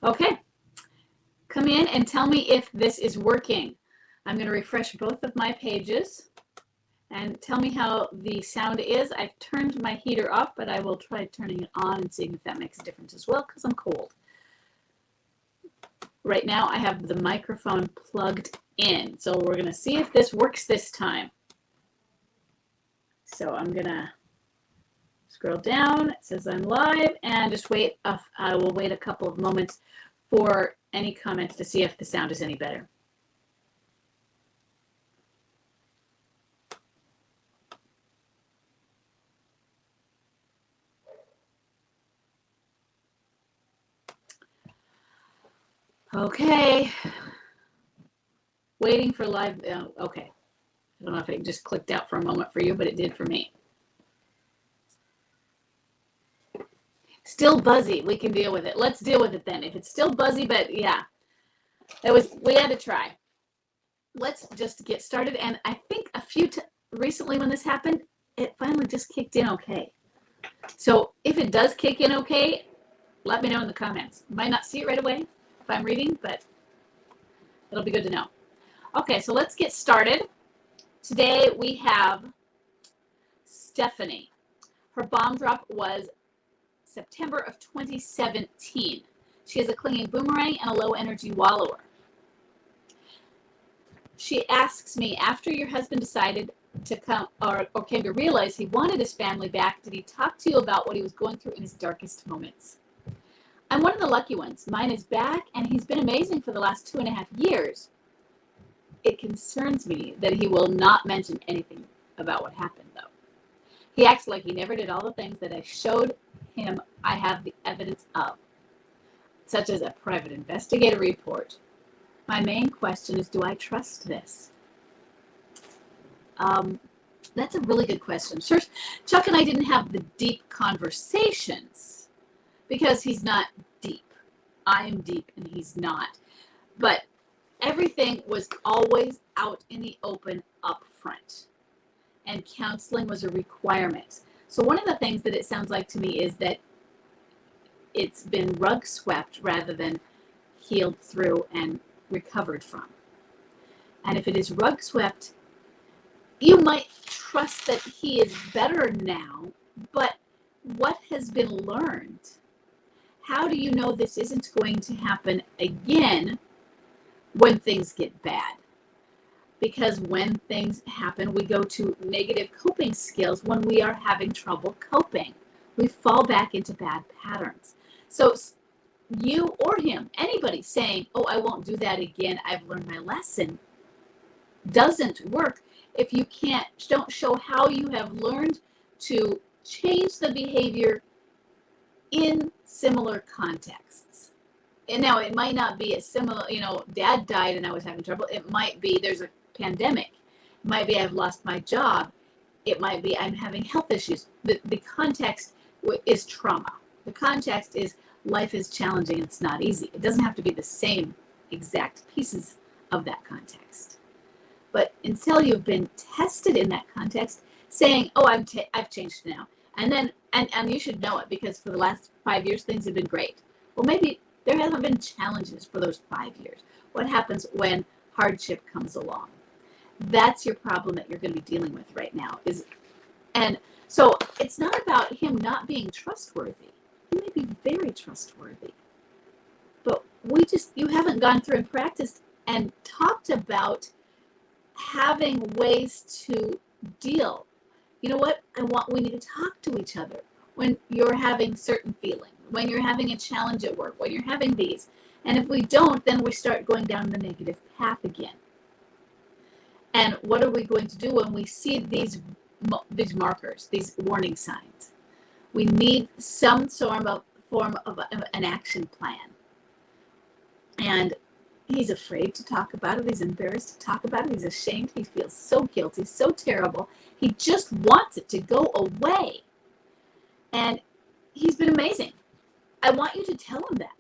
Okay, come in and tell me if this is working. I'm going to refresh both of my pages and tell me how the sound is. I've turned my heater off, but I will try turning it on and seeing if that makes a difference as well, because I'm cold. Right now I have the microphone plugged in, so we're going to see if this works this time. So I'm going to scroll down. It says I'm live, and just wait. I will wait a couple of moments for any comments to see if the sound is any better. Okay. Waiting for live. Okay. I don't know if it just clicked out for a moment for you, but it did for me. Still buzzy. We can deal with it. Let's deal with it then. If it's still buzzy, but yeah, we had to try. Let's just get started. And I think recently when this happened, it finally just kicked in okay. So if it does kick in okay, let me know in the comments. Might not see it right away if I'm reading, but it'll be good to know. Okay, so let's get started. Today we have Stephanie. Her bomb drop was September of 2017. She is a clinging boomerang and a low energy wallower. She asks me, after your husband decided to come or came to realize he wanted his family back, did he talk to you about what he was going through in his darkest moments? I'm one of the lucky ones. Mine is back, and he's been amazing for the last 2.5 years. It concerns me that he will not mention anything about what happened, though. He acts like he never did all the things that I showed him I have the evidence of, such as a private investigator report. My main question is, do I trust this? That's a really good question. Sure, Chuck and I didn't have the deep conversations because he's not deep. I am deep and he's not. But everything was always out in the open up front. And counseling was a requirement. So one of the things that it sounds like to me is that it's been rug swept rather than healed through and recovered from. And if it is rug swept, you might trust that he is better now, but what has been learned? How do you know this isn't going to happen again when things get bad? Because when things happen, we go to negative coping skills when we are having trouble coping. We fall back into bad patterns. So you or him, anybody saying, oh, I won't do that again, I've learned my lesson, doesn't work if you don't show how you have learned to change the behavior in similar contexts. And now it might not be a similar, dad died and I was having trouble. It might be there's a pandemic. It might be I've lost my job. It might be I'm having health issues. The context is trauma. The context is life is challenging. It's not easy. It doesn't have to be the same exact pieces of that context. But until you've been tested in that context, saying, oh, I've changed now. And then, and you should know it because for the last 5 years, things have been great. Well, maybe there haven't been challenges for those 5 years. What happens when hardship comes along? That's your problem that you're going to be dealing with right now. And so it's not about him not being trustworthy. He may be very trustworthy. But you haven't gone through and practiced and talked about having ways to deal. You know what? We need to talk to each other when you're having certain feelings, when you're having a challenge at work, when you're having these. And if we don't, then we start going down the negative path again. And what are we going to do when we see these markers, these warning signs? We need some form of an action plan. And he's afraid to talk about it. He's embarrassed to talk about it. He's ashamed. He feels so guilty, so terrible. He just wants it to go away. And he's been amazing. I want you to tell him that.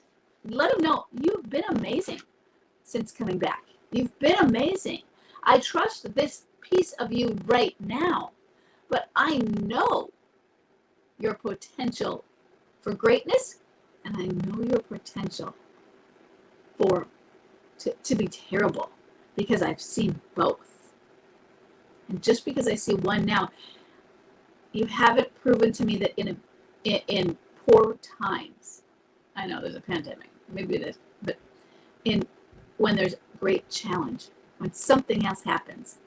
Let him know you've been amazing since coming back. You've been amazing. I trust this piece of you right now, but I know your potential for greatness, and I know your potential for to be terrible, because I've seen both. And just because I see one now, you haven't proven to me that in poor times, I know there's a pandemic, maybe it is, but when there's great challenge, when something else happens,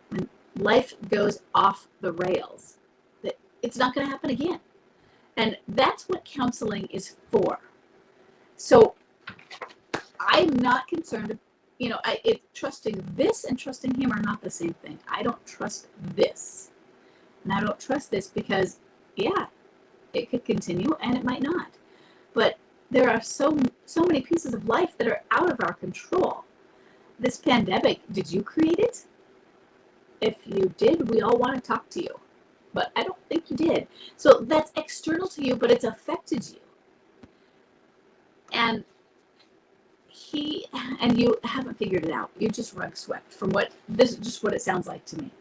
when life goes off the rails, that it's not going to happen again. And that's what counseling is for. So I'm not concerned, trusting this and trusting him are not the same thing. I don't trust this. And I don't trust this because, yeah, it could continue and it might not. But there are so many pieces of life that are out of our control. This pandemic, did you create it? If you did, we all want to talk to you. But I don't think you did. So that's external to you, but it's affected you. And you haven't figured it out. You're just rug swept from this is just what it sounds like to me.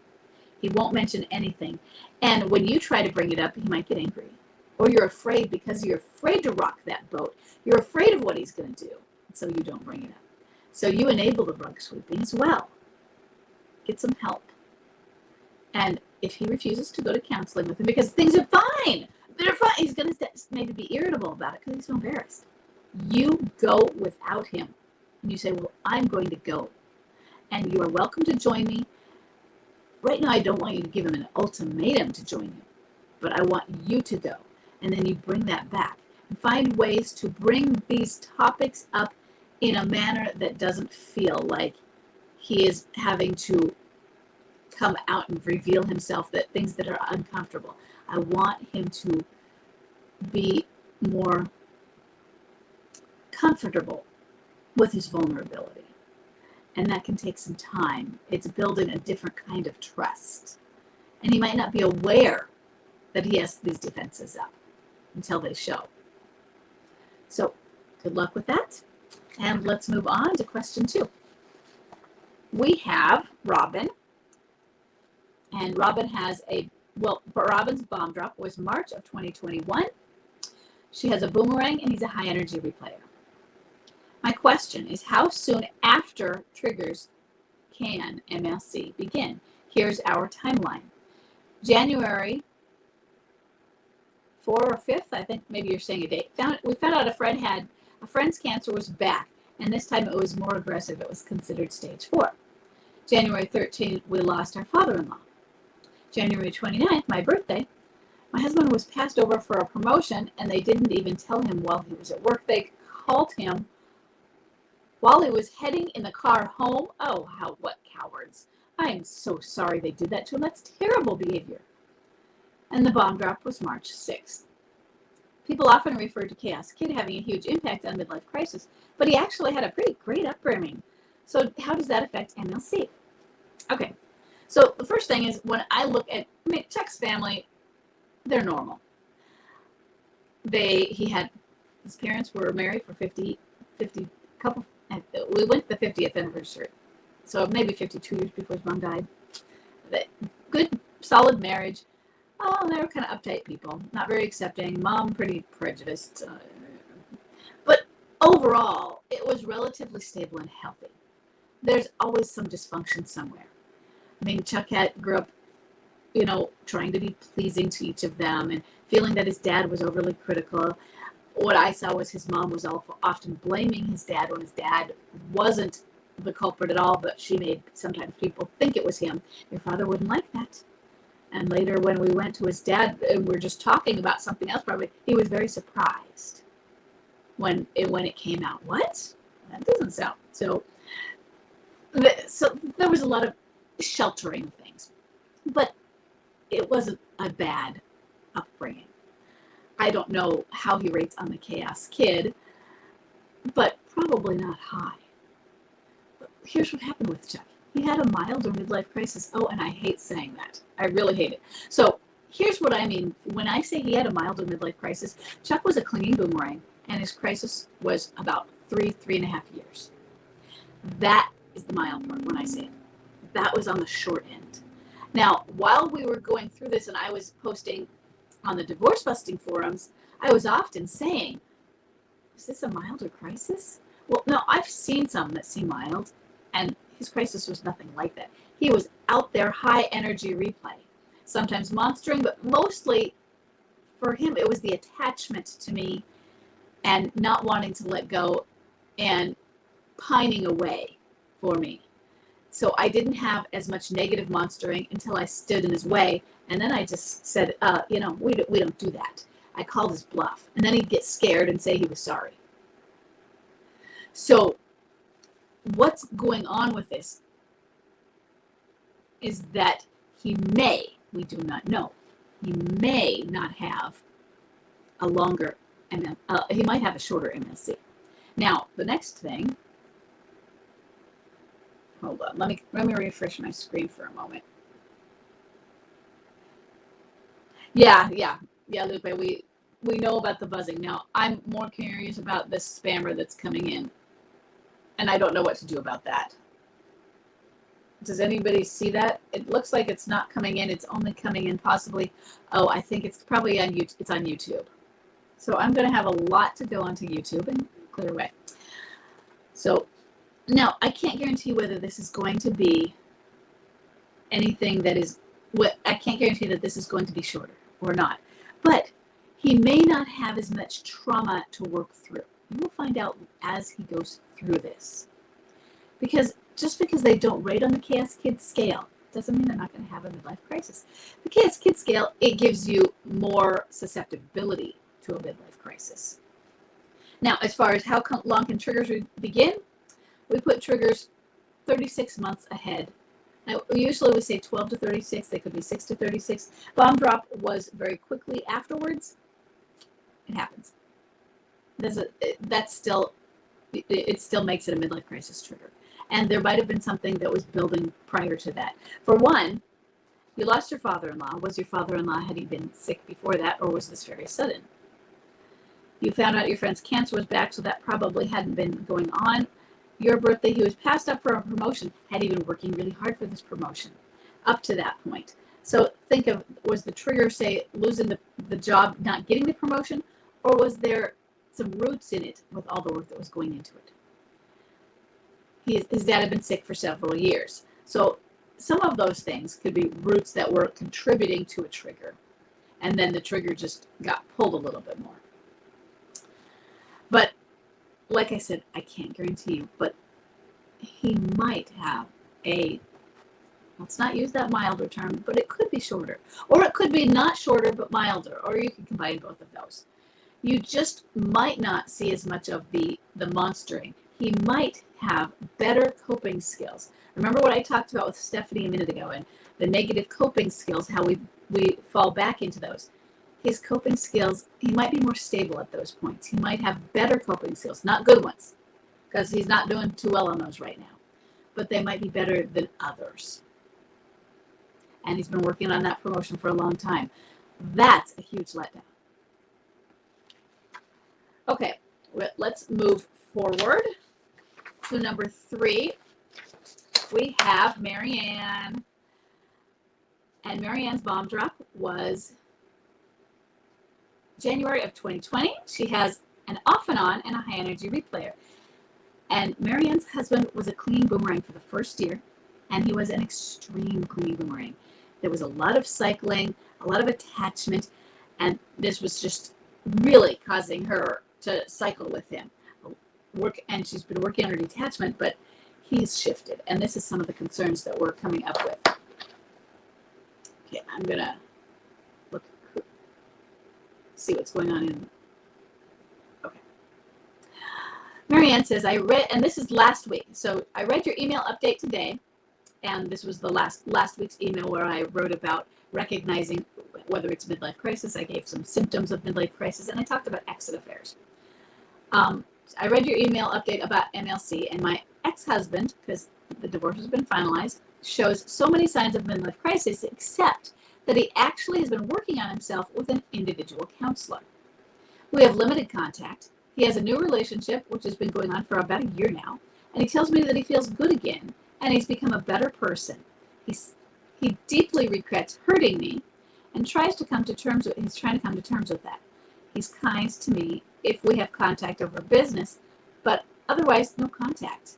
He won't mention anything. And when you try to bring it up, he might get angry. Or you're afraid because you're afraid to rock that boat. You're afraid of what he's going to do. So you don't bring it up. So you enable the rug sweeping as well. Get some help. And if he refuses to go to counseling with him because things are fine, they're fine. He's going to maybe be irritable about it because he's so embarrassed. You go without him. And you say, well, I'm going to go. And you are welcome to join me. Right now, I don't want you to give him an ultimatum to join you. But I want you to go. And then you bring that back. And find ways to bring these topics up in a manner that doesn't feel like he is having to come out and reveal himself, that things that are uncomfortable. I want him to be more comfortable with his vulnerability. And that can take some time. It's building a different kind of trust. And he might not be aware that he has these defenses up until they show. So good luck with that. And let's move on to question 2. We have Robin. And Robin has Robin's bomb drop was March of 2021. She has a boomerang and he's a high energy replayer. My question is, how soon after triggers can MLC begin? Here's our timeline. January 4th or 5th, I think maybe you're saying a date. We found out a friend's cancer was back, and this time it was more aggressive. It was considered stage 4. January 13th, we lost our father-in-law. January 29th, my birthday, my husband was passed over for a promotion, and they didn't even tell him while he was at work. They called him while he was heading in the car home. Oh, what cowards. I am so sorry they did that to him. That's terrible behavior. And the bomb drop was March 6th. People often refer to Chaos Kid having a huge impact on midlife crisis, but he actually had a pretty great upbringing. So how does that affect MLC? Okay, so the first thing is when I look at Chuck's family, they're normal. His parents were married for 50 couple. We went the 50th anniversary, so maybe 52 years before his mom died. Good, solid marriage. Oh, they were kind of uptight people, not very accepting. Mom pretty prejudiced, but overall, it was relatively stable and healthy. There's always some dysfunction somewhere. I mean, Chuck grew up, trying to be pleasing to each of them and feeling that his dad was overly critical. What I saw was his mom was often blaming his dad when his dad wasn't the culprit at all, but she made sometimes people think it was him. Your father wouldn't like that. And later when we went to his dad and we were just talking about something else, probably, he was very surprised when it came out. What? That doesn't sound so. So there was a lot of sheltering things, but it wasn't a bad upbringing. I don't know how he rates on the Chaos Kid, but probably not high. But here's what happened with Chuck. He had a milder midlife crisis. Oh, and I hate saying that. I really hate it. So here's what I mean. When I say he had a milder midlife crisis, Chuck was a clinging boomerang, and his crisis was about 3.5 years. That is the mild part when I say it. That was on the short end. Now, while we were going through this and I was posting on the divorce busting forums, I was often saying, is this a milder crisis? Well, no, I've seen some that seem mild, and his crisis was nothing like that. He was out there, high energy replay, sometimes monstering, but mostly for him, it was the attachment to me and not wanting to let go and pining away for me. So I didn't have as much negative monstering until I stood in his way. And then I just said, we don't do that. I called his bluff. And then he'd get scared and say he was sorry. So what's going on with this is that we do not know, he may not have a longer, he might have a shorter MLC. Now, the next thing, hold on, let me refresh my screen for a moment. Yeah, Lupe, we know about the buzzing. Now, I'm more curious about this spammer that's coming in, and I don't know what to do about that. Does anybody see that? It looks like it's not coming in. It's only coming in possibly. Oh, I think it's probably on YouTube. It's on YouTube. So I'm going to have a lot to go onto YouTube and clear away. So now I can't guarantee whether this is going to be anything that is what I can't guarantee that this is going to be shorter or not. But he may not have as much trauma to work through. You will find out as he goes through this. Because just because they don't rate on the Chaos Kid scale doesn't mean they're not going to have a midlife crisis. The Chaos Kid scale, it gives you more susceptibility to a midlife crisis. Now, as far as how long can triggers begin, we put triggers 36 months ahead. Now, usually we say 12 to 36. They could be 6 to 36. Bomb drop was very quickly afterwards. It happens. It still makes it a midlife crisis trigger. And there might have been something that was building prior to that. For one, you lost your father-in-law. Was your father-in-law, had he been sick before that, or was this very sudden? You found out your friend's cancer was back, so that probably hadn't been going on. Your birthday, he was passed up for a promotion. Had he been working really hard for this promotion up to that point? So think of, was the trigger, say, losing the job, not getting the promotion, or was there some roots in it with all the work that was going into it? His dad had been sick for several years. So some of those things could be roots that were contributing to a trigger. And then the trigger just got pulled a little bit more. But like I said, I can't guarantee you, but he might have let's not use that milder term, but it could be shorter. Or it could be not shorter, but milder. Or you can combine both of those. You just might not see as much of the monstering. He might have better coping skills. Remember what I talked about with Stephanie a minute ago, and the negative coping skills, how we fall back into those. His coping skills, he might be more stable at those points. He might have better coping skills, not good ones, because he's not doing too well on those right now. But they might be better than others. And he's been working on that promotion for a long time. That's a huge letdown. Okay, let's move forward to number 3. We have Marianne. And Marianne's bomb drop was January of 2020. She has an off and on and a high energy replayer. And Marianne's husband was a clinging boomerang for the first year, and he was an extreme clinging boomerang. There was a lot of cycling, a lot of attachment, and this was just really causing her to cycle with him. And she's been working on her detachment, but he's shifted. And this is some of the concerns that we're coming up with. Okay, I'm going to see what's going on in. Okay. Marianne says, I read, and this is last week. So I read your email update today, and this was the last week's email where I wrote about recognizing whether it's midlife crisis. I gave some symptoms of midlife crisis, and I talked about exit affairs. I read your email update about MLC, and my ex-husband, because the divorce has been finalized, shows so many signs of midlife crisis, except that he actually has been working on himself with an individual counselor. We have limited contact. He has a new relationship, which has been going on for about a year now, and he tells me that he feels good again, and he's become a better person. He deeply regrets hurting me, and he's trying to come to terms with that. He's kind to me if we have contact over business, but Otherwise, no contact.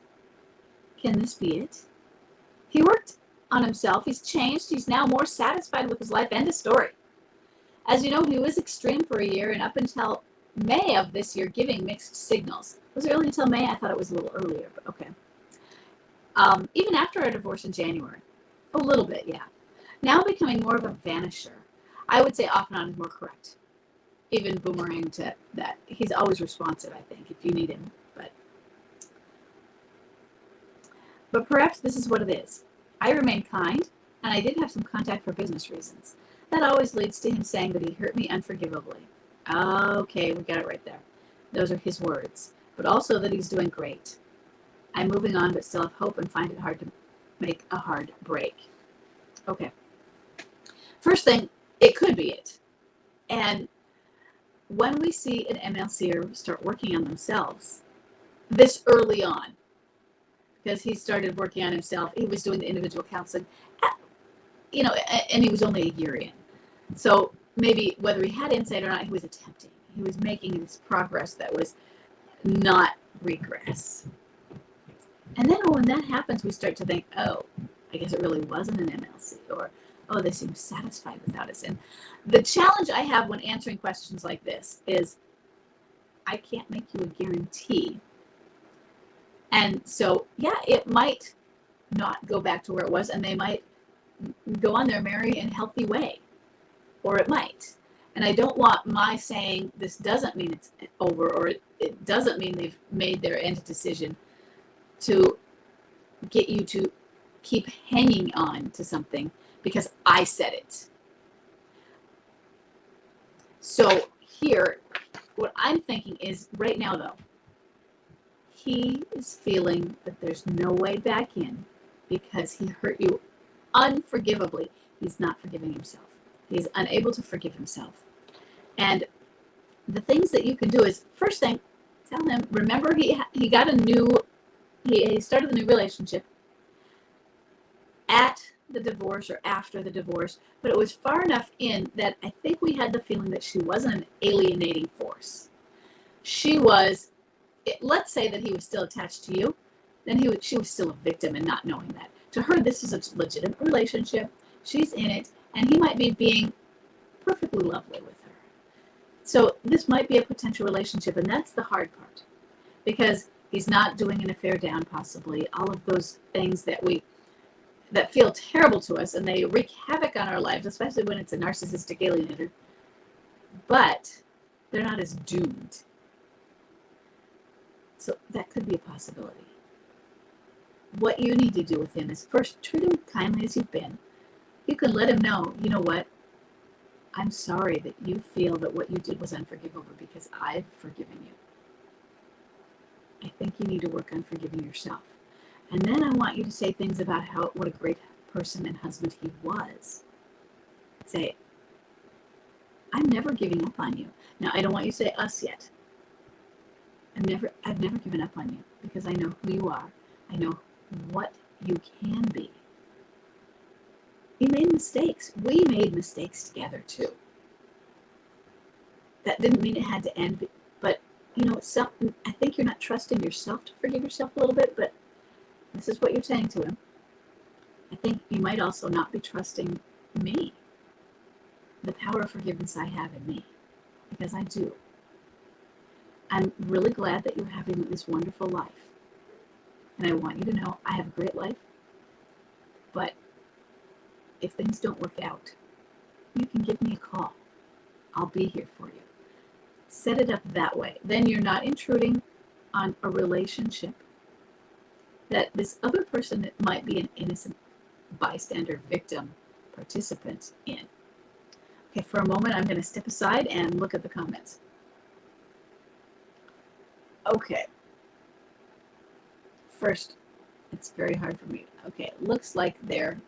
Can this be it? He worked on himself. He's changed. He's now more satisfied with his life. End of story. As you know, he was extreme for a year, and up until May of this year, giving mixed signals. Was it really until May? I thought it was a little earlier, but okay. Even after our divorce in January. A little bit, yeah. Now becoming more of a vanisher. I would say off and on is more correct. Even boomerang to that. He's always responsive, I think, if you need him. But perhaps this is what it is. I remain kind, and I did have some contact for business reasons. That always leads to him saying that he hurt me unforgivably. Okay, we got it right there. Those are his words. But also that he's doing great. I'm moving on, but still have hope and find it hard to make a hard break. Okay. First thing, it could be it. And when we see an MLCer start working on themselves, this early on, because he started working on himself, he was doing the individual counseling, and he was only a year in. So maybe whether he had insight or not, he was attempting. He was making this progress that was not regress. And then when that happens, we start to think, oh, I guess it really wasn't an MLC, or, oh, they seem satisfied without us. And the challenge I have when answering questions like this is I can't make you a guarantee. And so, yeah, it might not go back to where it was, and they might go on their merry and healthy way, or it might. And I don't want my saying this doesn't mean it's over, or it doesn't mean they've made their end decision to get you to keep hanging on to something because I said it. So here, what I'm thinking is right now, though, he is feeling that there's no way back in because he hurt you unforgivably. He's not forgiving himself. He's unable to forgive himself. And the things that you can do is, first thing, tell him, remember he got a new, he started the new relationship at the divorce or after the divorce, but it was far enough in that I think we had the feeling that she wasn't an alienating force. She was, let's say that he was still attached to you, then she was still a victim and not knowing that. To her, this is a legitimate relationship. She's in it, and he might be being perfectly lovely with her. So this might be a potential relationship, and that's the hard part, because he's not doing an affair down, possibly. All of those things that feel terrible to us, and they wreak havoc on our lives, especially when it's a narcissistic alienator. But they're not as doomed. So that could be a possibility. What you need to do with him is first treat him kindly as you've been. You can let him know, you know what? I'm sorry that you feel that what you did was unforgivable because I've forgiven you. I think you need to work on forgiving yourself. And then I want you to say things about what a great person and husband he was. Say, I'm never giving up on you. Now, I don't want you to say us yet. I've never given up on you because I know who you are. I know what you can be. You made mistakes. We made mistakes together too. That didn't mean it had to end, but I think you're not trusting yourself to forgive yourself a little bit, but this is what you're saying to him. I think you might also not be trusting me, the power of forgiveness I have in me, because I do. I'm really glad that you're having this wonderful life. And I want you to know I have a great life, but if things don't work out, you can give me a call. I'll be here for you. Set it up that way. Then you're not intruding on a relationship that this other person that might be an innocent bystander, victim, participant in. Okay, for a moment, I'm going to step aside and look at the comments. Okay. First, it's very hard for me. Okay, looks like they're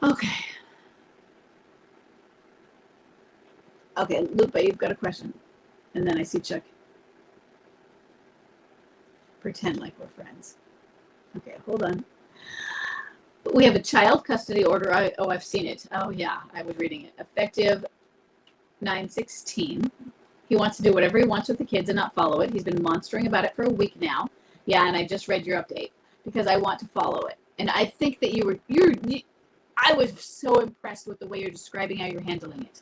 okay. Okay, Lupa, you've got a question. And then I see Chuck. Pretend like we're friends. Okay, hold on. We have a child custody order. I've seen it. Oh, yeah, I was reading it. Effective 9/16. He wants to do whatever he wants with the kids and not follow it. He's been monstering about it for a week now. Yeah, and I just read your update because I want to follow it. And I think that I was so impressed with the way you're describing how you're handling it.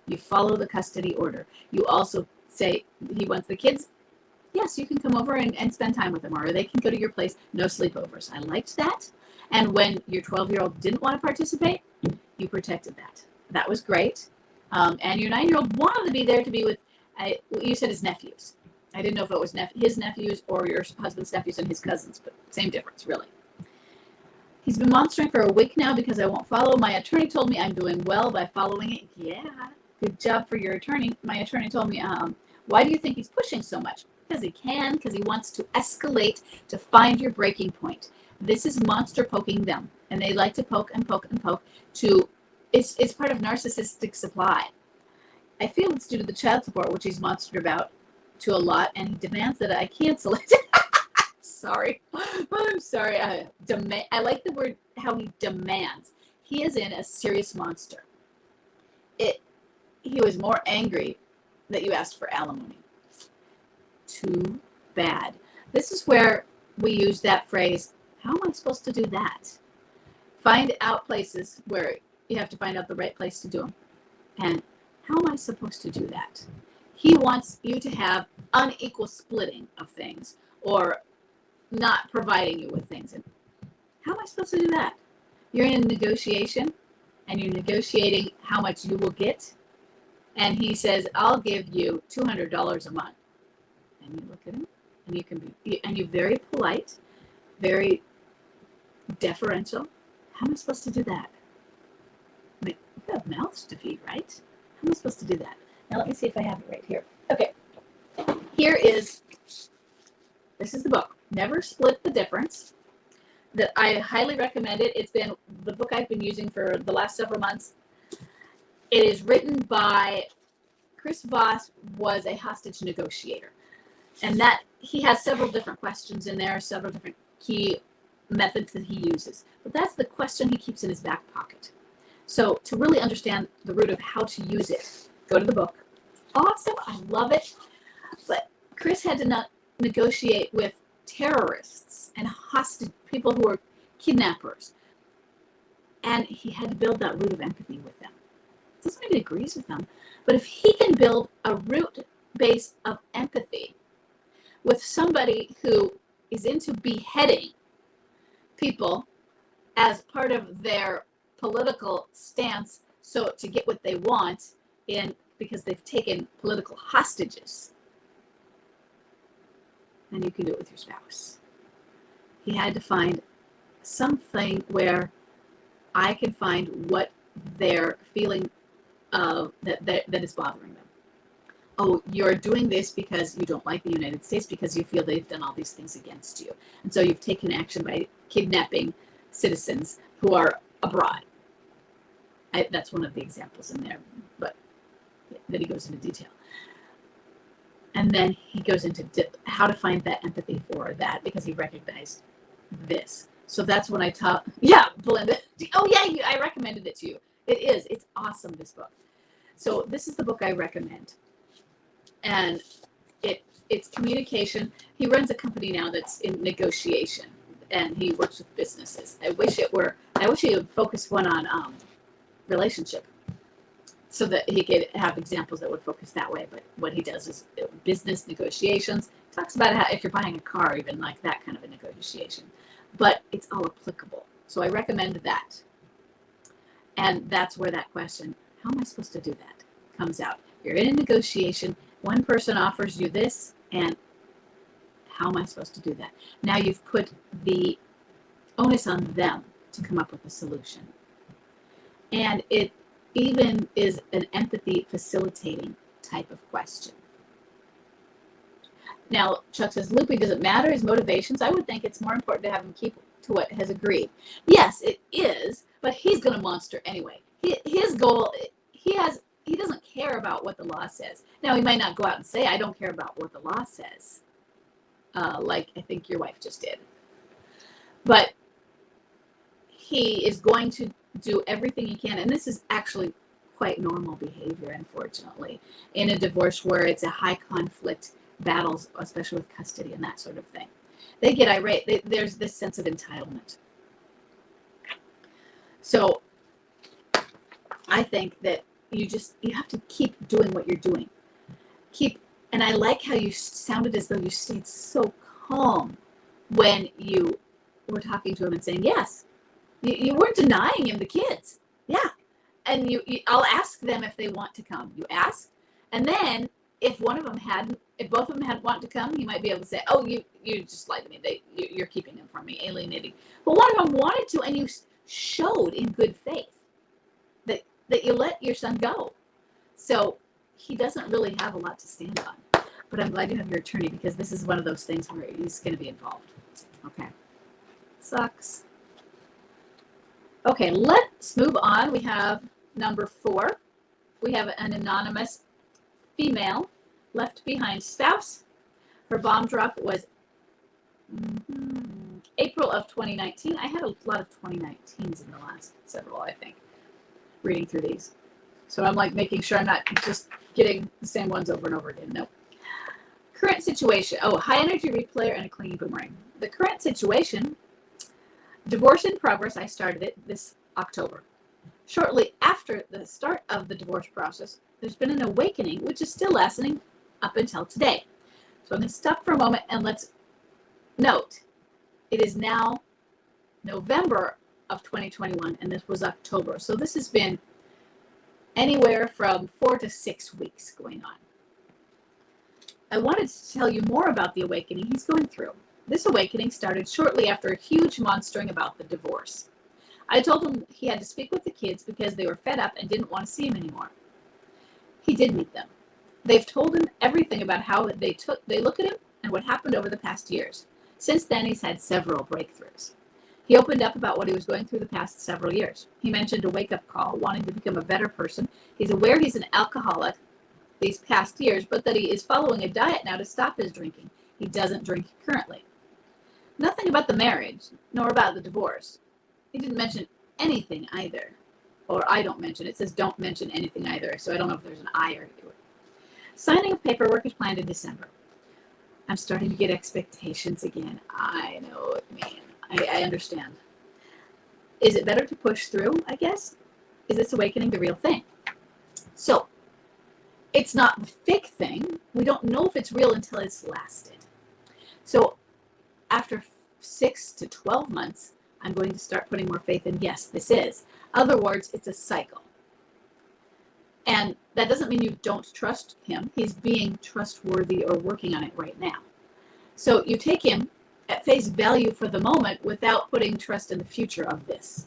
You follow the custody order. You also say he wants the kids. Yes, you can come over and spend time with them, or they can go to your place. No sleepovers. I liked that. And when your 12-year-old didn't want to participate, you protected that. That was great. And your 9-year-old wanted to be there to be with, you said his nephews. I didn't know if it was his nephews or your husband's nephews and his cousins, but same difference, really. He's been monstering for a week now because I won't follow. My attorney told me I'm doing well by following it. Yeah, good job for your attorney. My attorney told me, why do you think he's pushing so much? Because he can, because he wants to escalate to find your breaking point. This is monster poking them, and they like to poke and poke and poke to, it's part of narcissistic supply. I feel it's due to the child support, which he's monstered about to a lot, and he demands that I cancel it. Sorry. I'm sorry. I like the word, how he demands. He is in a serious monster. He was more angry that you asked for alimony. Too bad. This is where we use that phrase, how am I supposed to do that? Find out places where you have to find out the right place to do them. And how am I supposed to do that? He wants you to have unequal splitting of things or not providing you with things. And how am I supposed to do that? You're in a negotiation and you're negotiating how much you will get. And he says, I'll give you $200 a month. And you look at him and you're very polite, very deferential. How am I supposed to do that? I mean, you have mouths to feed, right? How am I supposed to do that? Now let me see if I have it right here. Okay. This is the book, Never Split the Difference, that I highly recommend it. It's been the book I've been using for the last several months. It is written by Chris Voss, was a hostage negotiator. And that he has several different questions in there, several different key methods that he uses. But that's the question he keeps in his back pocket. So to really understand the root of how to use it, go to the book. Awesome. I love it. But Chris had to not negotiate with terrorists and hostage people who are kidnappers. And he had to build that root of empathy with them. It doesn't mean he agrees with them. But if he can build a root base of empathy with somebody who is into beheading people as part of their political stance, so to get what they want because they've taken political hostages, then you can do it with your spouse. He had to find something where I can find what they're feeling that is bothering them. Oh, you're doing this because you don't like the United States, because you feel they've done all these things against you. And so you've taken action by kidnapping citizens who are abroad. That's one of the examples in there, but then he goes into detail. And then he goes into how to find that empathy for that, because he recognized this. So that's when I taught, yeah, Belinda. Oh, yeah, I recommended it to you. It's awesome, this book. So this is the book I recommend. And it's communication. He runs a company now that's in negotiation, and he works with businesses. I wish he would focus one on relationship, so that he could have examples that would focus that way. But what he does is business negotiations. He talks about how if you're buying a car, even like that kind of a negotiation. But it's all applicable. So I recommend that. And that's where that question, how am I supposed to do that, comes out. You're in a negotiation. One person offers you this, and how am I supposed to do that? Now you've put the onus on them to come up with a solution. And it even is an empathy facilitating type of question. Now, Chuck says, Loopy, does it matter his motivations? I would think it's more important to have him keep to what has agreed. Yes, it is, but he's going to monster anyway. His goal, he doesn't care about what the law says. Now, he might not go out and say, I don't care about what the law says, like I think your wife just did. But he is going to do everything he can, and this is actually quite normal behavior, unfortunately, in a divorce where it's a high conflict battles, especially with custody and that sort of thing. They get irate. There's this sense of entitlement. So I think that you have to keep doing what you're doing. And I like how you sounded as though you stayed so calm when you were talking to him and saying, yes, you weren't denying him the kids. Yeah. And I'll ask them if they want to come. You ask. And then if both of them had want to come, you might be able to say, oh, you just lied to me. You're keeping them from me, alienating. But one of them wanted to, and you showed in good faith that you let your son go. So he doesn't really have a lot to stand on. But I'm glad you have your attorney, because this is one of those things where he's going to be involved. Okay. Sucks. Okay, let's move on. We have number 4. We have an anonymous female left behind spouse. Her bomb drop was April of 2019. I had a lot of 2019s in the last several, I think, reading through these. So I'm like making sure I'm not just getting the same ones over and over again. No. Current situation. Oh, high energy replayer and a clinging boomerang. The current situation, divorce in progress. I started it this October. Shortly after the start of the divorce process, there's been an awakening, which is still lasting up until today. So I'm going to stop for a moment and let's note, it is now November of 2021, and this was October. So this has been anywhere from 4 to 6 weeks going on. I wanted to tell you more about the awakening he's going through. This awakening started shortly after a huge monstering about the divorce. I told him he had to speak with the kids because they were fed up and didn't want to see him anymore. He did meet them. They've told him everything about how they look at him and what happened over the past years. Since then, he's had several breakthroughs. He opened up about what he was going through the past several years. He mentioned a wake-up call, wanting to become a better person. He's aware he's an alcoholic these past years, but that he is following a diet now to stop his drinking. He doesn't drink currently. Nothing about the marriage, nor about the divorce. He didn't mention anything either. Or I don't mention. It says don't mention anything either, so I don't know if there's an I or to it. Signing of paperwork is planned in December. I'm starting to get expectations again. I know it, man. I understand. Is it better to push through, I guess? Is this awakening the real thing? So, it's not the fake thing. We don't know if it's real until it's lasted. So, after 6 to 12 months, I'm going to start putting more faith in, yes, this is. In other words, it's a cycle. And that doesn't mean you don't trust him. He's being trustworthy or working on it right now. So you take him at face value for the moment without putting trust in the future of this.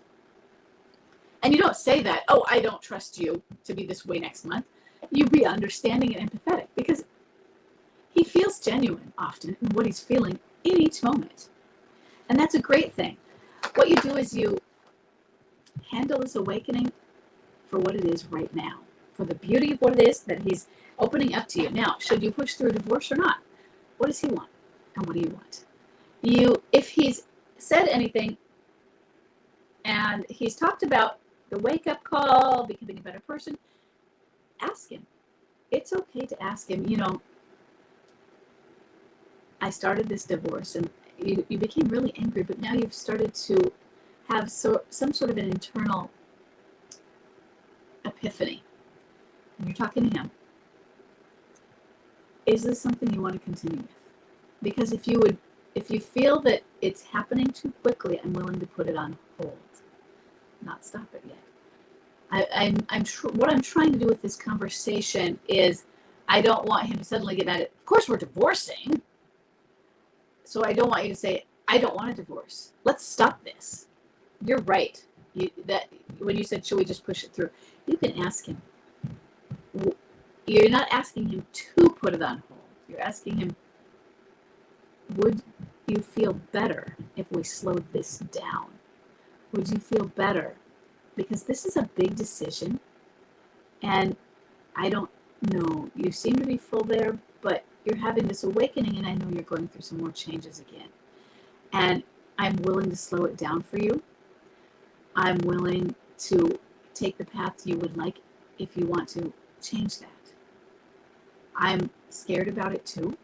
And you don't say that, oh, I don't trust you to be this way next month. You be understanding and empathetic, because he feels genuine often in what he's feeling in each moment. And that's a great thing. What you do is you handle this awakening for what it is right now, for the beauty of what it is that he's opening up to you. Now, should you push through divorce or not? What does he want? And what do you want? If he's said anything and he's talked about the wake-up call, becoming a better person, ask him. It's okay to ask him, I started this divorce and you became really angry, but now you've started to have some sort of an internal epiphany. And you're talking to him. Is this something you want to continue with? Because if you feel that it's happening too quickly, I'm willing to put it on hold, not stop it yet. What I'm trying to do with this conversation is I don't want him to suddenly get mad at, of course we're divorcing. So I don't want you to say, I don't want a divorce. Let's stop this. You're right. When you said, should we just push it through? You can ask him. You're not asking him to put it on hold. You're asking him, would you feel better if we slowed this down? Would you feel better? Because this is a big decision. And I don't know. You seem to be full there, but you're having this awakening, and I know you're going through some more changes again. And I'm willing to slow it down for you. I'm willing to take the path you would like if you want to change that. I'm scared about it too,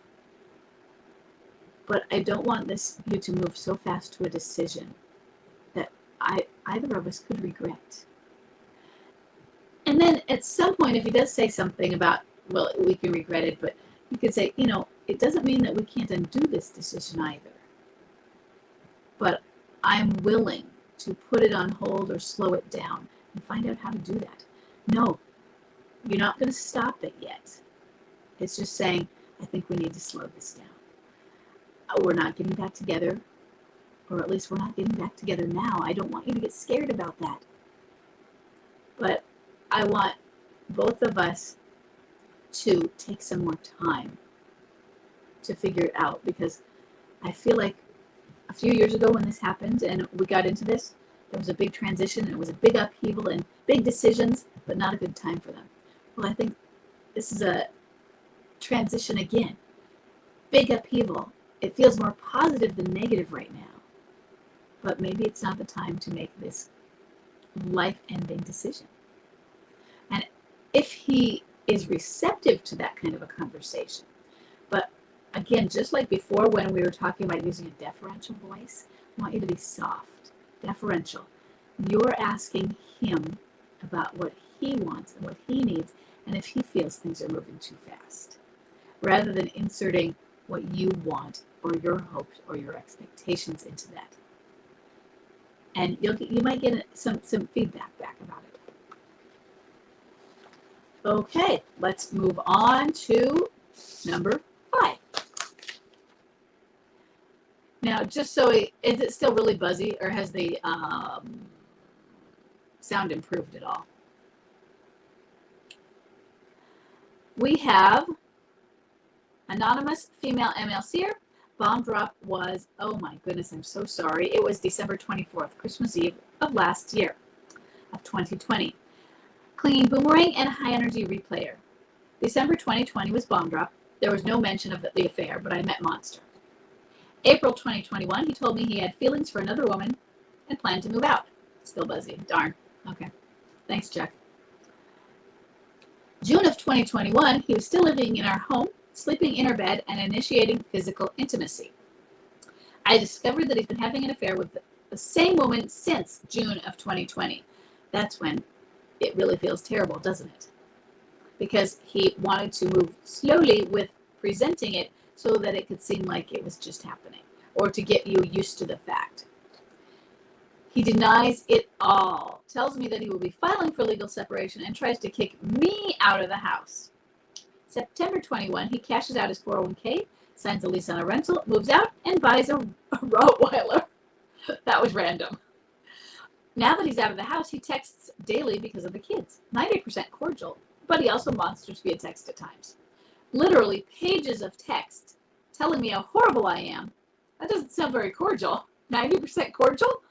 but I don't want you to move so fast to a decision that either of us could regret. And then at some point, if he does say something about, well, we can regret it, but you could say, it doesn't mean that we can't undo this decision either. But I'm willing to put it on hold or slow it down and find out how to do that. No, you're not going to stop it yet. It's just saying, I think we need to slow this down. We're not getting back together, or at least we're not getting back together now. I don't want you to get scared about that. But I want both of us to take some more time to figure it out, because I feel like a few years ago when this happened and we got into this, there was a big transition and it was a big upheaval and big decisions, but not a good time for them. Well, I think this is a transition again. Big upheaval. It feels more positive than negative right now. But maybe it's not the time to make this life-ending decision. And if he is receptive to that kind of a conversation, but again, just like before when we were talking about using a deferential voice, I want you to be soft, deferential. You're asking him about what he wants and what he needs, and if he feels things are moving too fast, rather than inserting what you want or your hopes or your expectations into that. And you might get some feedback back about it. Okay, let's move on to number 5. Now, just so is it still really buzzy, or has the sound improved at all? We have anonymous female MLCer. Bomb drop was, oh my goodness, I'm so sorry. It was December 24th, Christmas Eve of last year, of 2020. Clinging boomerang and high energy replayer. December 2020 was bomb drop. There was no mention of the affair, but I met Monster. April 2021, he told me he had feelings for another woman and planned to move out. Still buzzy. Darn. Okay. Thanks, Chuck. June of 2021, he was still living in our home, sleeping in our bed, and initiating physical intimacy. I discovered that he's been having an affair with the same woman since June of 2020. That's when it really feels terrible, doesn't it? Because he wanted to move slowly with presenting it so that it could seem like it was just happening, or to get you used to the fact. He denies it all, tells me that he will be filing for legal separation, and tries to kick me out of the house. September 21, he cashes out his 401k, signs a lease on a rental, moves out, and buys a Rottweiler. That was random. Now that he's out of the house, he texts daily because of the kids. 90% cordial, but he also monsters via text at times. Literally pages of text telling me how horrible I am. That doesn't sound very cordial. 90% cordial?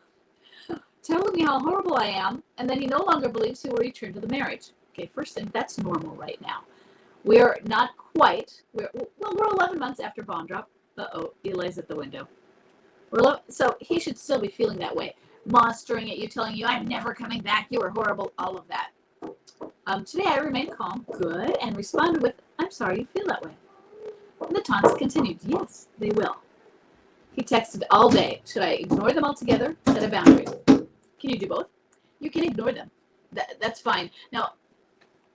Telling me how horrible I am, and then he no longer believes he will return to the marriage. Okay, first thing, that's normal right now. We're not quite, we're 11 months after bomb drop. Uh-oh, Eli's at the window. So he should still be feeling that way. Monstering at you, telling you, I'm never coming back, you were horrible, all of that. Today I remained calm, good, and responded with, I'm sorry you feel that way. And the taunts continued. Yes, they will. He texted all day. Should I ignore them altogether? Set a boundary. Can you do both? You can ignore them. That's fine. Now,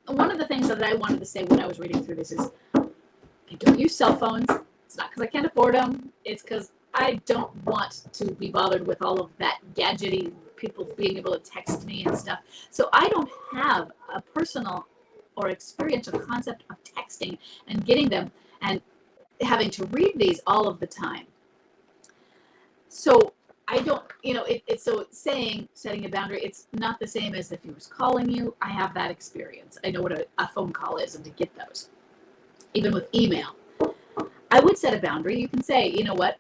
one of the things that I wanted to say when I was reading through this is, I don't use cell phones. It's not because I can't afford them. It's because I don't want to be bothered with all of that gadgety people being able to text me and stuff. So I don't have a personal or experiential concept of texting and getting them and having to read these all of the time. So I don't, it's so setting a boundary, it's not the same as if he was calling you. I have that experience. I know what a phone call is and to get those. Even with email. I would set a boundary. You can say, you know what,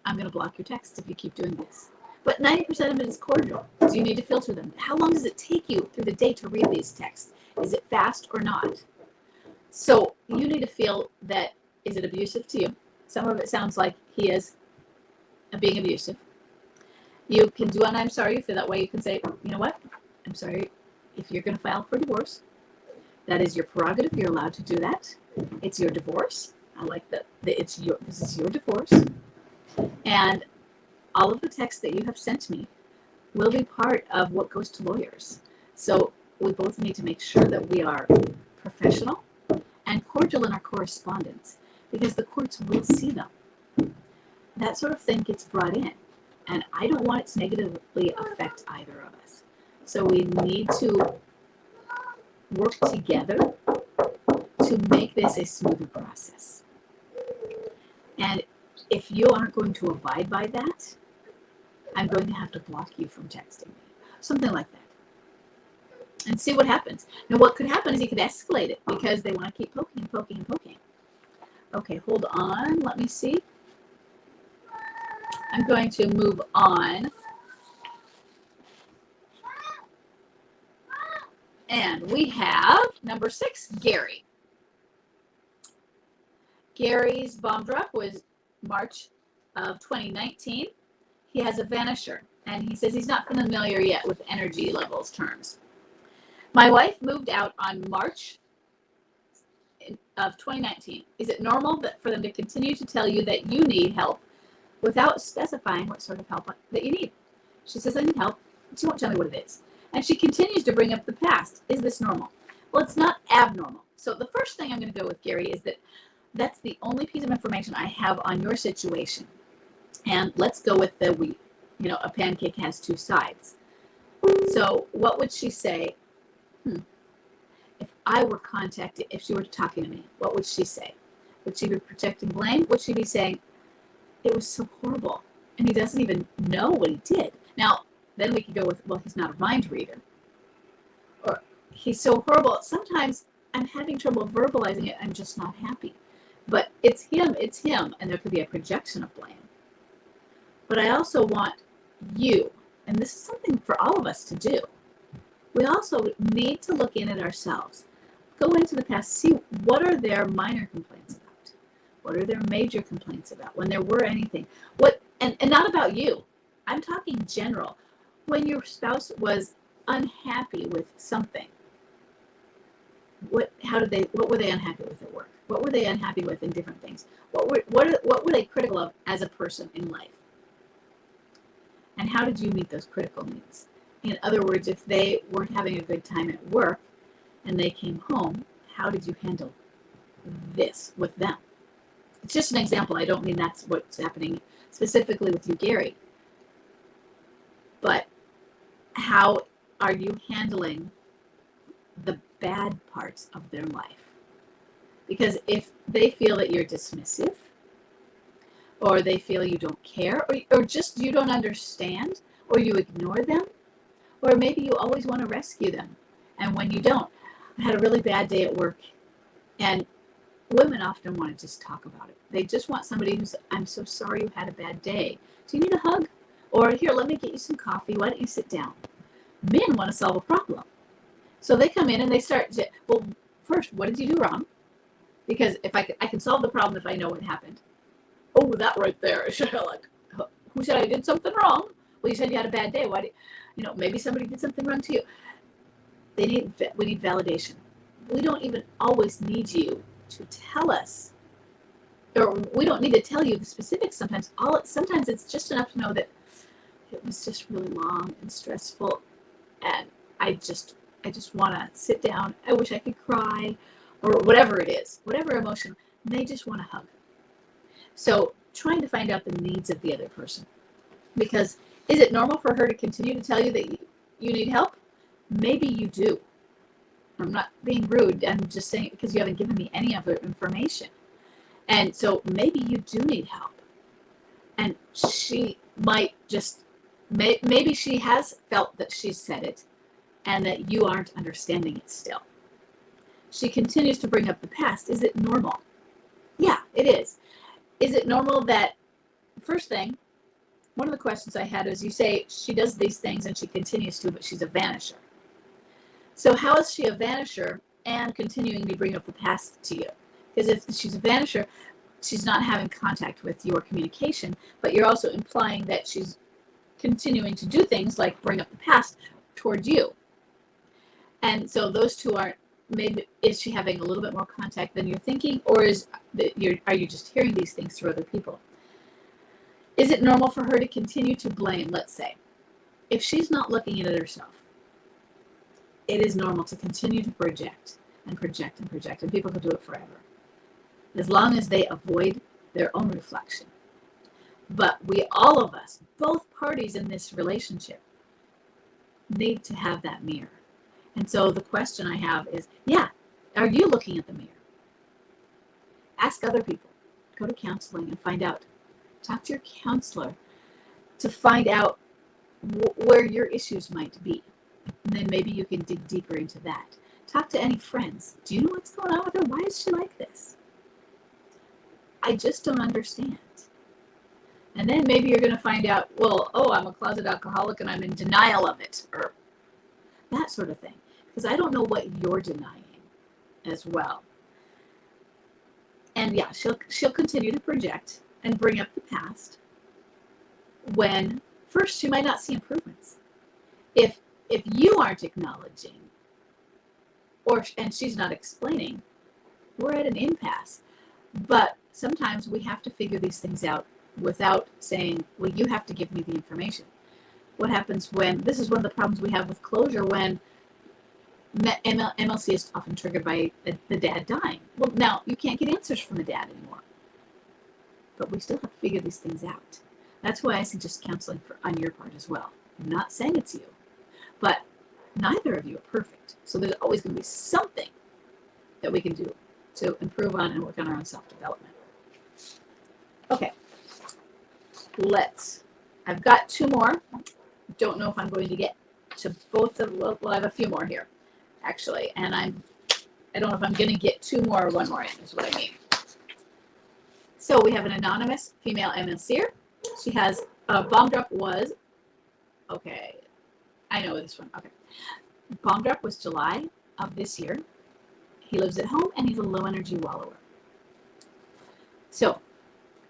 I'm going to block your texts if you keep doing this. But 90% of it is cordial. So you need to filter them. How long does it take you through the day to read these texts? Is it fast or not? So you need to feel that, is it abusive to you? Some of it sounds like he is being abusive. You can do an I'm sorry you feel that way. You can say, you know what, I'm sorry if you're going to file for divorce. That is your prerogative. You're allowed to do that. It's your divorce. I like that. This is your divorce. And all of the texts that you have sent me will be part of what goes to lawyers. So we both need to make sure that we are professional and cordial in our correspondence, because the courts will see them. That sort of thing gets brought in, and I don't want it to negatively affect either of us. So we need to work together to make this a smoother process. And if you aren't going to abide by that, I'm going to have to block you from texting me. Something like that. And see what happens. Now, what could happen is you could escalate it because they want to keep poking and poking and poking. Okay, hold on. Let me see. I'm going to move on. And we have number 6, Gary. Gary's bomb drop was March of 2019. He has a vanisher, and he says he's not familiar yet with energy levels terms. My wife moved out on March of 2019. Is it normal for them to continue to tell you that you need help without specifying what sort of help that you need? She says, I need help. She won't tell me what it is. And she continues to bring up the past. Is this normal? Well, it's not abnormal. So the first thing I'm going to go with, Gary, is that that's the only piece of information I have on your situation. And let's go with the wheat. You know, a pancake has 2 sides. So what would she say? If I were contacted, if she were talking to me, what would she say? Would she be projecting blame? Would she be saying, it was so horrible, and he doesn't even know what he did? Now, then we could go with, well, he's not a mind reader. Or he's so horrible. Sometimes I'm having trouble verbalizing it. I'm just not happy. But it's him, and there could be a projection of blame. But I also want you, and this is something for all of us to do. We also need to look in at ourselves. Go into the past, see what are their minor complaints about? What are their major complaints about? When there were anything. And not about you. I'm talking general. When your spouse was unhappy with something, what were they unhappy with at work? What were they unhappy with in different things? What were they critical of as a person in life? And how did you meet those critical needs? In other words, if they weren't having a good time at work and they came home, how did you handle this with them? It's just an example. I don't mean that's what's happening specifically with you, Gary. But how are you handling the bad parts of their life? Because if they feel that you're dismissive, or they feel you don't care, or just you don't understand, or you ignore them, or maybe you always want to rescue them, and when you don't, I had a really bad day at work, and women often want to just talk about it. They just want somebody who's, I'm so sorry you had a bad day. Do you need a hug? Or here, let me get you some coffee. Why don't you sit down? Men want to solve a problem. So they come in and they start, well, first, what did you do wrong? Because if I can solve the problem if I know what happened. Oh, that right there. Like, who said I did something wrong? Well, you said you had a bad day. Why maybe somebody did something wrong to you. We need validation. We don't even always need you to tell us, or we don't need to tell you the specifics sometimes. Sometimes it's just enough to know that it was just really long and stressful, and I just want to sit down. I wish I could cry, or whatever it is, whatever emotion. They just want a hug. So trying to find out the needs of the other person. Because is it normal for her to continue to tell you that you need help? Maybe you do. I'm not being rude. I'm just saying because you haven't given me any other information. And so maybe you do need help. And she might just, maybe she has felt that she said it and that you aren't understanding it still. She continues to bring up the past. Is it normal? Yeah, it is. Is it normal that, first thing, one of the questions I had is you say she does these things and she continues to, but she's a vanisher. So how is she a vanisher and continuing to bring up the past to you? Because if she's a vanisher, she's not having contact with your communication, but you're also implying that she's continuing to do things like bring up the past toward you. And so those two aren't maybe is she having a little bit more contact than you're thinking, or are you just hearing these things through other people? Is it normal for her to continue to blame? Let's say, if she's not looking at it herself, it is normal to continue to project and project and project, and people can do it forever, as long as they avoid their own reflection. But all of us, both parties in this relationship, need to have that mirror. And so the question I have is, are you looking at the mirror? Ask other people. Go to counseling and find out. Talk to your counselor to find out where your issues might be. And then maybe you can dig deeper into that. Talk to any friends. Do you know what's going on with her? Why is she like this? I just don't understand. And then maybe you're going to find out, I'm a closet alcoholic and I'm in denial of it, or that sort of thing. Because I don't know what you're denying as well. And she'll continue to project and bring up the past when first she might not see improvements. If you aren't acknowledging and she's not explaining, we're at an impasse. But sometimes we have to figure these things out without saying, well, you have to give me the information. What happens this is one of the problems we have with closure, when MLC is often triggered by the dad dying. Well, now you can't get answers from the dad anymore. But we still have to figure these things out. That's why I suggest counseling on your part as well. I'm not saying it's you, but neither of you are perfect. So there's always going to be something that we can do to improve on and work on our own self-development. Okay. I've got 2 more. Don't know if I'm going to get to both of them. Well, I have a few more here, actually. And I don't know if I'm going to get 2 more or 1 more in, is what I mean. So we have an anonymous female MLCer. She has bomb drop was, okay, I know this one. Okay. Bomb drop was July of this year. He lives at home and he's a low energy wallower. So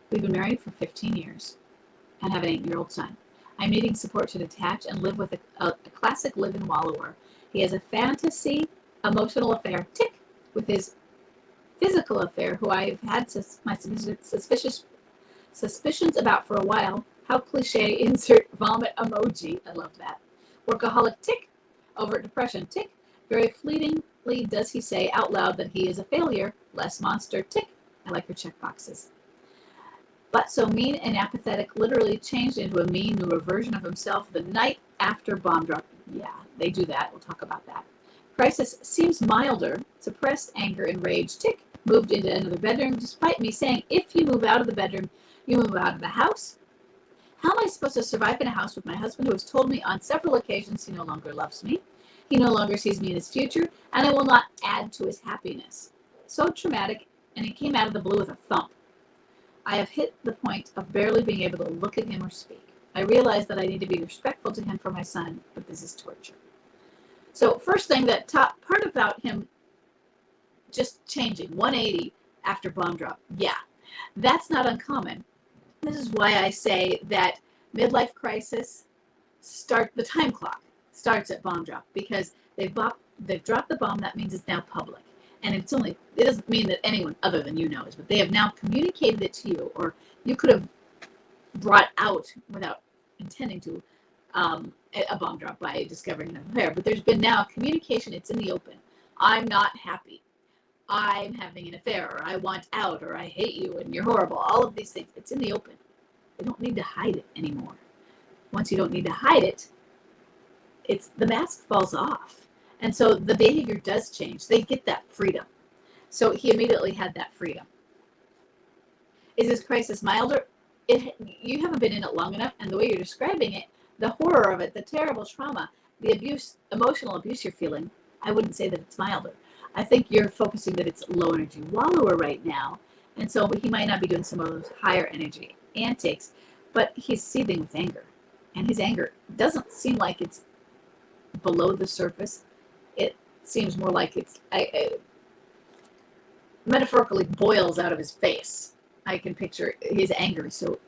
we've been married for 15 years and have an 8-year-old son. I'm needing support to detach and live with a classic live-in wallower. He has a fantasy emotional affair, with his physical affair, who I've had my suspicions about for a while. How cliche, insert vomit emoji. I love that. Workaholic, overt depression, very fleetingly does he say out loud that he is a failure, less monster, I like your check boxes. But so mean and apathetic, literally changed into a mean new version of himself the night after bomb drop. Yeah, they do that. We'll talk about that. Crisis seems milder. Suppressed anger and rage, moved into another bedroom, despite me saying, if you move out of the bedroom, you move out of the house. How am I supposed to survive in a house with my husband, who has told me on several occasions he no longer loves me, he no longer sees me in his future, and I will not add to his happiness? So traumatic, and it came out of the blue with a thump. I have hit the point of barely being able to look at him or speak. I realize that I need to be respectful to him for my son, but this is torture. So first thing, that top part about him just changing 180 after bomb drop. Yeah, that's not uncommon. This is why I say that midlife crisis the time clock starts at bomb drop, because they've dropped the bomb. That means it's now public. And it doesn't mean that anyone other than you knows, but they have now communicated it to you, or you could have brought out without intending to a bomb drop by discovering an affair. But there's been now communication. It's in the open. I'm not happy. I'm having an affair, or I want out, or I hate you and you're horrible. All of these things. It's in the open. You don't need to hide it anymore. Once you don't need to hide it, the mask falls off. And so the behavior does change. They get that freedom. So he immediately had that freedom. Is this crisis milder? You haven't been in it long enough, and the way you're describing it, the horror of it, the terrible trauma, the abuse, emotional abuse you're feeling, I wouldn't say that it's milder. I think you're focusing that it's low energy wallower right now, and so he might not be doing some of those higher energy antics, but he's seething with anger. And his anger doesn't seem like it's below the surface. It seems more like it's metaphorically boils out of his face. I can picture his anger so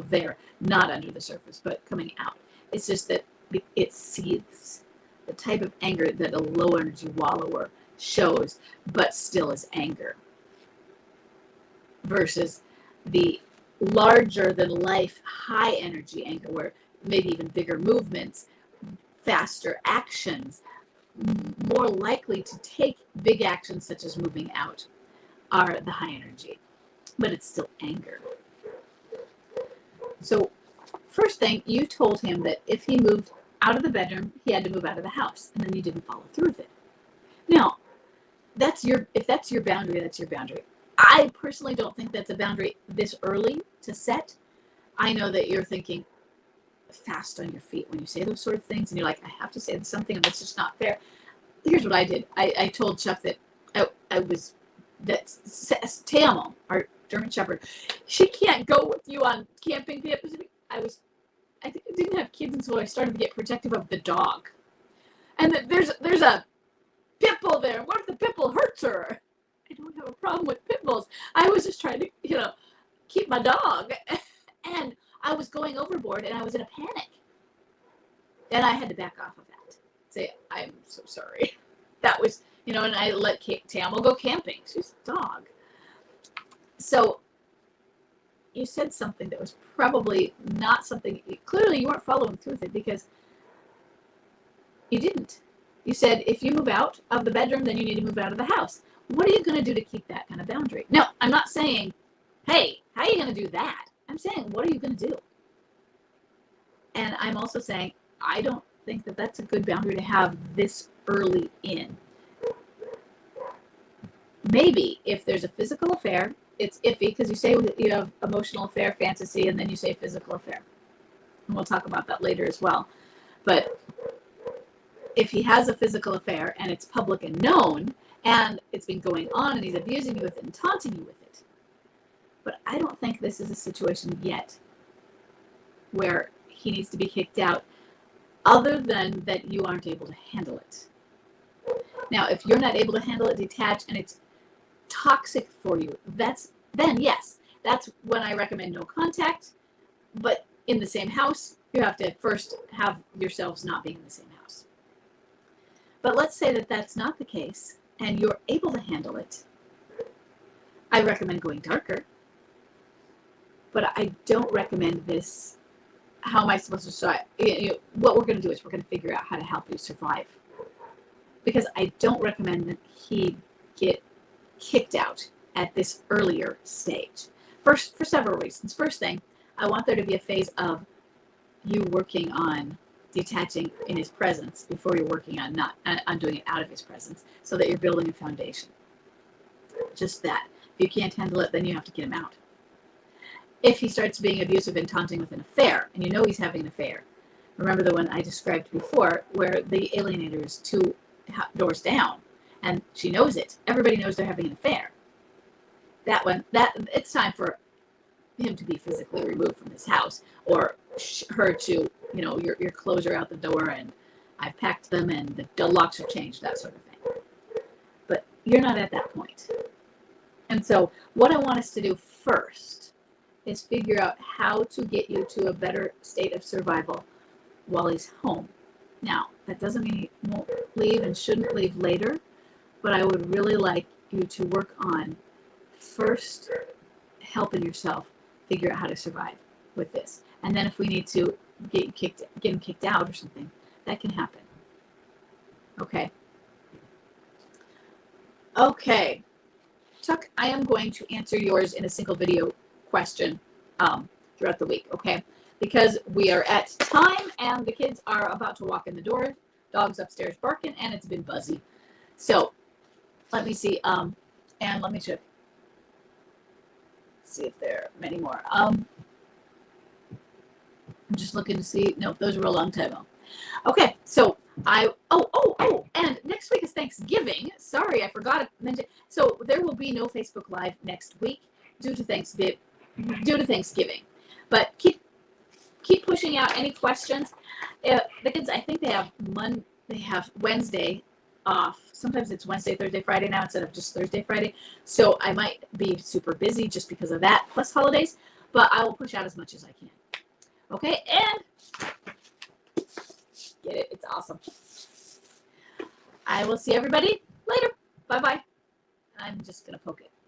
there, not under the surface, but coming out. It's just that it seethes the type of anger that a low energy wallower shows, but still is anger, versus the larger than life high energy anger, where maybe even bigger movements, faster actions, more likely to take big actions such as moving out, are the high energy, but it's still anger. So first thing, you told him that if he moved out of the bedroom, he had to move out of the house, and then you didn't follow through with it. Now, if that's your boundary, that's your boundary. I personally don't think that's a boundary this early to set. I know that you're thinking fast on your feet when you say those sort of things, and you're like, I have to say something, and that's just not fair. Here's what I did. I told Chuck that Tamil, our German Shepherd, she can't go with you on camping. I didn't have kids, and so I started to get protective of the dog. And there's a pit bull there. What if the pit bull hurts her? I don't have a problem with pit bulls. I was just trying to, keep my dog. And I was going overboard, and I was in a panic. And I had to back off of that. Say, I'm so sorry. That was, and I let Tamil go camping. She's a dog. So you said something that was probably not something, clearly you weren't following through with it, because you didn't. You said, if you move out of the bedroom, then you need to move out of the house. What are you going to do to keep that kind of boundary? No, I'm not saying, hey, how are you going to do that? I'm saying, what are you going to do? And I'm also saying, I don't think that that's a good boundary to have this early in. Maybe if there's a physical affair, it's iffy, because you say you have emotional affair, fantasy, and then you say physical affair. And we'll talk about that later as well. But if he has a physical affair and it's public and known, and it's been going on, and he's abusing you with it and taunting you with it. But I don't think this is a situation yet where he needs to be kicked out, other than that you aren't able to handle it. Now, if you're not able to handle it, detach, and it's toxic for you, then yes, that's when I recommend no contact. But in the same house, you have to first have yourselves not being in the same house. But let's say that that's not the case, and you're able to handle it. I recommend going darker, but I don't recommend this. How am I supposed to survive? What we're going to do is we're going to figure out how to help you survive, because I don't recommend that he get kicked out at this earlier stage. First, for several reasons. First thing, I want there to be a phase of you working on detaching in his presence before you're working on doing it out of his presence, so that you're building a foundation. Just that. If you can't handle it, then you have to get him out. If he starts being abusive and taunting with an affair, and you know he's having an affair, remember the one I described before, where the alienator is 2 doors down, and she knows it. Everybody knows they're having an affair. That one, it's time for him to be physically removed from his house, or her to, your clothes are out the door, and I've packed them, and the locks are changed, that sort of thing. But you're not at that point. And so what I want us to do first is figure out how to get you to a better state of survival while he's home. Now, that doesn't mean he won't leave and shouldn't leave later, but I would really like you to work on first helping yourself figure out how to survive with this. And then if we need to get him kicked out or something, that can happen. Okay. Okay. Chuck, I am going to answer yours in a single video question throughout the week, okay? Because we are at time, and the kids are about to walk in the door. Dog's upstairs barking, and it's been buzzy. So let me see, and let me check. See if there are many more. I'm just looking to see. Nope, those were a long time ago. Okay, so and next week is Thanksgiving. Sorry, I forgot to mention. So there will be no Facebook Live next week due to Thanksgiving. But keep pushing out any questions. The kids, I think they have Wednesday off. Sometimes it's Wednesday, Thursday, Friday now instead of just Thursday, Friday. So I might be super busy just because of that, plus holidays. But I will push out as much as I can. Okay, and get it. It's awesome. I will see everybody later. Bye-bye. I'm just going to poke it.